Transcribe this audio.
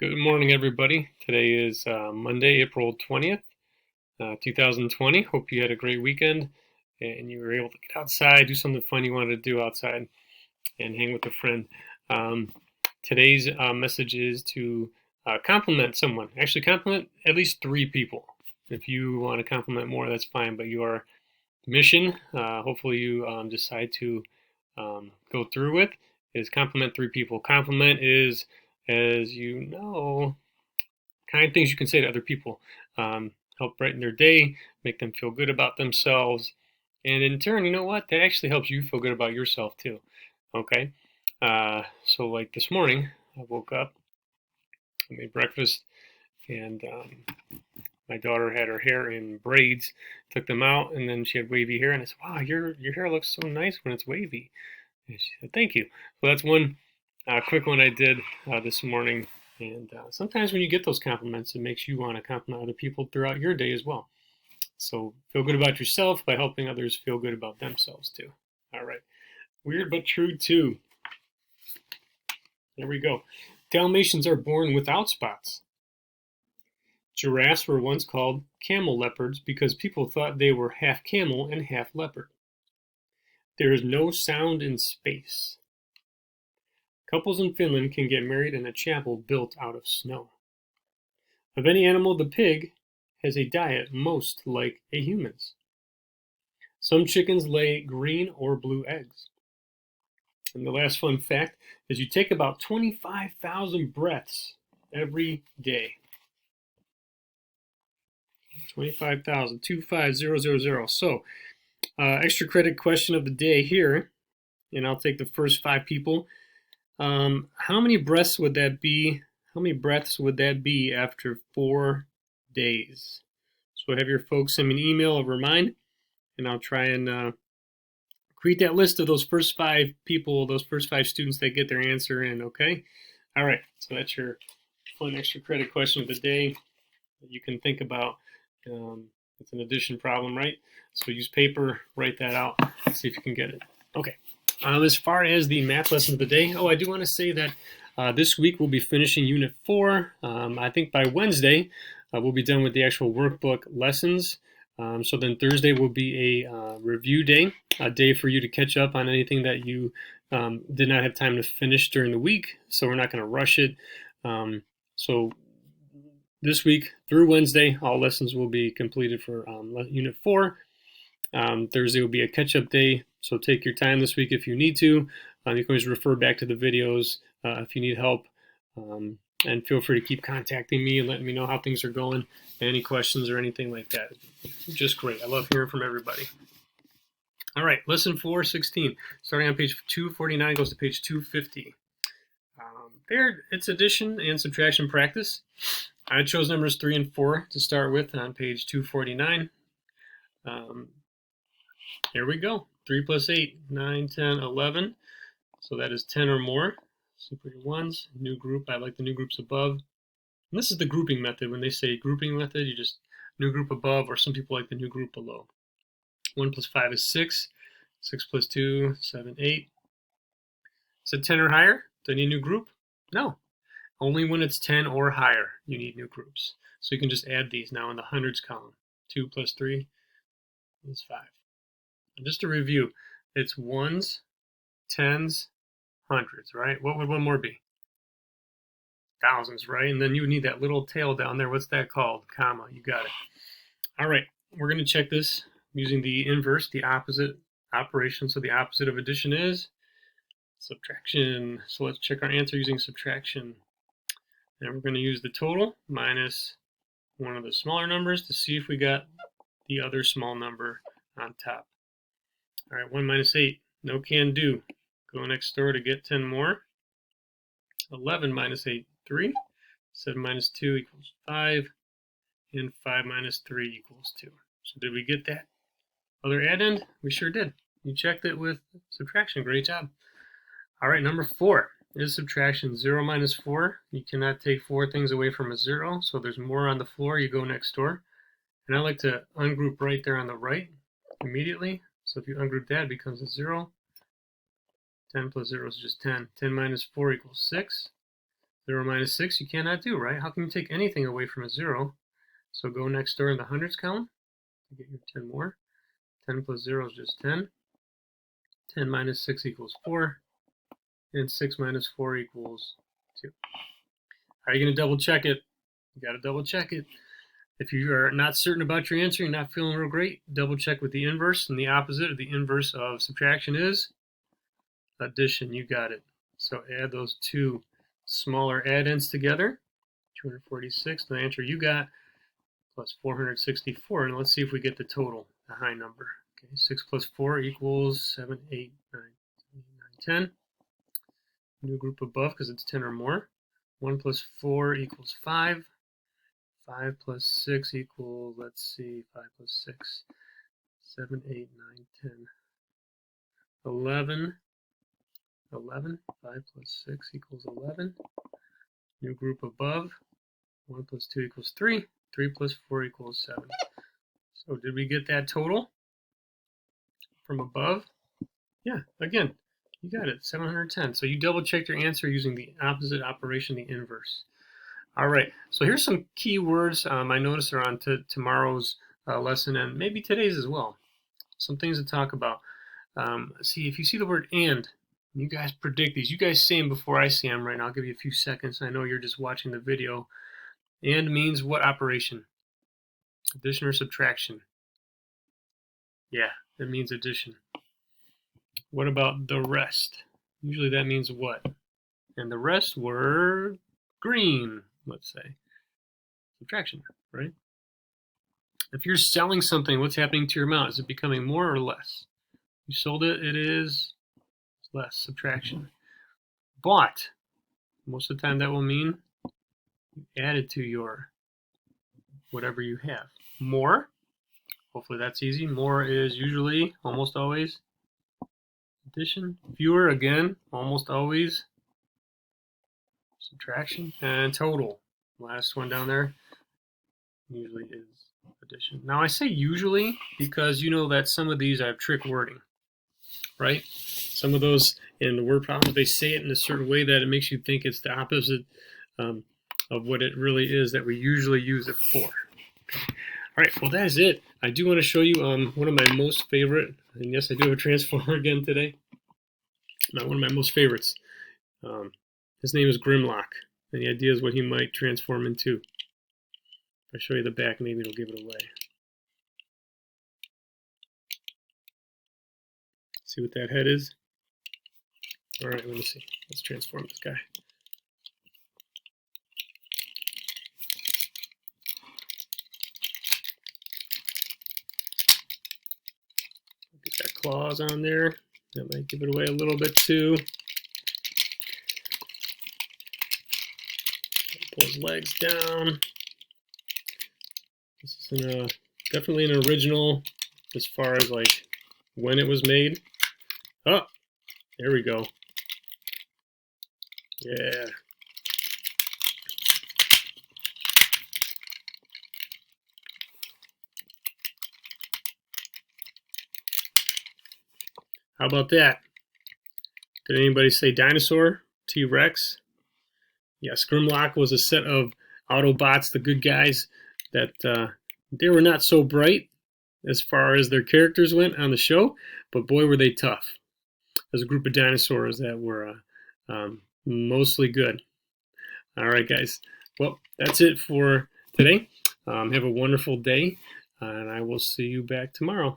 Good morning, everybody. Today is Monday, April 20th, 2020. Hope you had a great weekend and you were able to get outside, do something fun you wanted to do outside, and hang with a friend. Today's message is to compliment someone. Actually, compliment at least three people. If you want to compliment more, that's fine, but your mission, hopefully you decide to go through with, is compliment three people. Compliment is, as you know, kind things you can say to other people. Help brighten their day, make them feel good about themselves. And in turn, you know what? That actually helps you feel good about yourself too. Okay? So, like this morning, I woke up, I made breakfast, and my daughter had her hair in braids. Took them out, and then she had wavy hair. And I said, "Wow, your hair looks so nice when it's wavy." And she said, "Thank you." So that's one quick one I did this morning. And sometimes when you get those compliments, it makes you want to compliment other people throughout your day as well. So feel good about yourself by helping others feel good about themselves too. All right. Weird but true too. There we go. Dalmatians are born without spots. Giraffes were once called camel leopards because people thought they were half camel and half leopard. There is no sound in space. Couples in Finland can get married in a chapel built out of snow. Of any animal, the pig has a diet most like a human's. Some chickens lay green or blue eggs. And the last fun fact is you take about 25,000 breaths every day. 25,000, 25000. So, extra credit question of the day here, and I'll take the first five people. How many breaths would that be? How many breaths would that be after 4 days? So have your folks send me an email of remind, and I'll try and create that list of those first five people, those first five students that get their answer in, okay? All right, so that's your fun extra credit question of the day that you can think about. It's an addition problem, right? So use paper, write that out, see if you can get it. Okay. As far as the math lesson of the day, I do want to say that this week we'll be finishing Unit 4. I think by Wednesday we'll be done with the actual workbook lessons. So then Thursday will be a review day, a day for you to catch up on anything that you did not have time to finish during the week. So we're not going to rush it. So this week through Wednesday, all lessons will be completed for Unit 4. Thursday will be a catch-up day, so take your time this week if you need to. You can always refer back to the videos if you need help. And feel free to keep contacting me and letting me know how things are going, any questions or anything like that. Just great. I love hearing from everybody. All right, lesson 416. Starting on page 249 goes to page 250. There, it's addition and subtraction practice. I chose numbers 3 and 4 to start with on page 249. Here we go. 3 plus 8, 9, 10, 11. So that is 10 or more. Super your ones. New group. I like the new groups above. And this is the grouping method. When they say grouping method, you just new group above, or some people like the new group below. 1 plus 5 is 6. 6 plus 2, 7, 8. Is it 10 or higher? Do I need a new group? No. Only when it's 10 or higher, you need new groups. So you can just add these now in the hundreds column. 2 plus 3 is 5. And just to review, it's ones, tens, hundreds, right? What would one more be? Thousands, right? And then you would need that little tail down there. What's that called? Comma. You got it. All right. We're going to check this using the inverse, the opposite operation. So the opposite of addition is subtraction. So let's check our answer using subtraction. And we're going to use the total minus one of the smaller numbers to see if we got the other small number on top. All right, 1 minus 8, no can do. Go next door to get 10 more. 11 minus 8, 3. 7 minus 2 equals 5. And 5 minus 3 equals 2. So did we get that other add-end? We sure did. You checked it with subtraction. Great job. All right, number 4 is subtraction. 0 minus 4. You cannot take 4 things away from a 0. So there's more on the floor. You go next door. And I like to ungroup right there on the right immediately. So if you ungroup that, it becomes a 0. 10 plus 0 is just 10. 10 minus 4 equals 6. 0 minus 6 you cannot do, right? How can you take anything away from a 0? So go next door in the hundreds column to get your 10 more. 10 plus 0 is just 10. 10 minus 6 equals 4. And 6 minus 4 equals 2. Are you going to double check it? You got to double check it. If you are not certain about your answer, you're not feeling real great, double check with the inverse. And the opposite of the inverse of subtraction is addition. You got it. So add those two smaller add-ins together. 246, the answer you got, plus 464. And let's see if we get the total, the high number. Okay, 6 plus 4 equals 7, 8, 9, 10. New group above because it's 10 or more. 1 plus 4 equals 5. 5 plus 6 equals, let's see, 5 plus 6, 7, 8, 9, 10, 11. 11. 5 plus 6 equals 11. New group above. 1 plus 2 equals 3. 3 plus 4 equals 7. So did we get that total from above? Yeah, again, you got it, 710. So you double checked your answer using the opposite operation, the inverse. All right, so here's some key words I noticed are on tomorrow's lesson and maybe today's as well. Some things to talk about. See, if you see the word and, you guys predict these. You guys say them before I say them right now. I'll give you a few seconds. I know you're just watching the video. And means what operation? Addition or subtraction? Yeah, it means addition. What about the rest? Usually that means what? And the rest were green, let's say. Subtraction, right? If you're selling something, what's happening to your amount? Is it becoming more or less? You sold it, it is less, subtraction. Bought, most of the time that will mean you added to your whatever you have. More, hopefully that's easy. More is usually, almost always, addition. Fewer, again, almost always subtraction. And total, last one down there, usually is addition. Now I say usually because you know that some of these have trick wording, right? Some of those in the word problems, they say it in a certain way that it makes you think it's the opposite of what it really is that we usually use it for. All right, well that is it. I do want to show you one of my most favorite, and yes I do have a transformer again today. One of my most favorites. His name is Grimlock, and the idea is what he might transform into. If I show you the back, maybe it'll give it away. See what that head is? All right, let me see. Let's transform this guy. Get that claws on there. That might give it away a little bit too. Pull his legs down. This is definitely an original as far as like when it was made. Oh, there we go. Yeah. How about that? Did anybody say dinosaur? T-Rex? Yes, Grimlock was a set of Autobots, the good guys, that they were not so bright as far as their characters went on the show, but boy were they tough. There's a group of dinosaurs that were mostly good. All right, guys. Well, that's it for today. Have a wonderful day, and I will see you back tomorrow.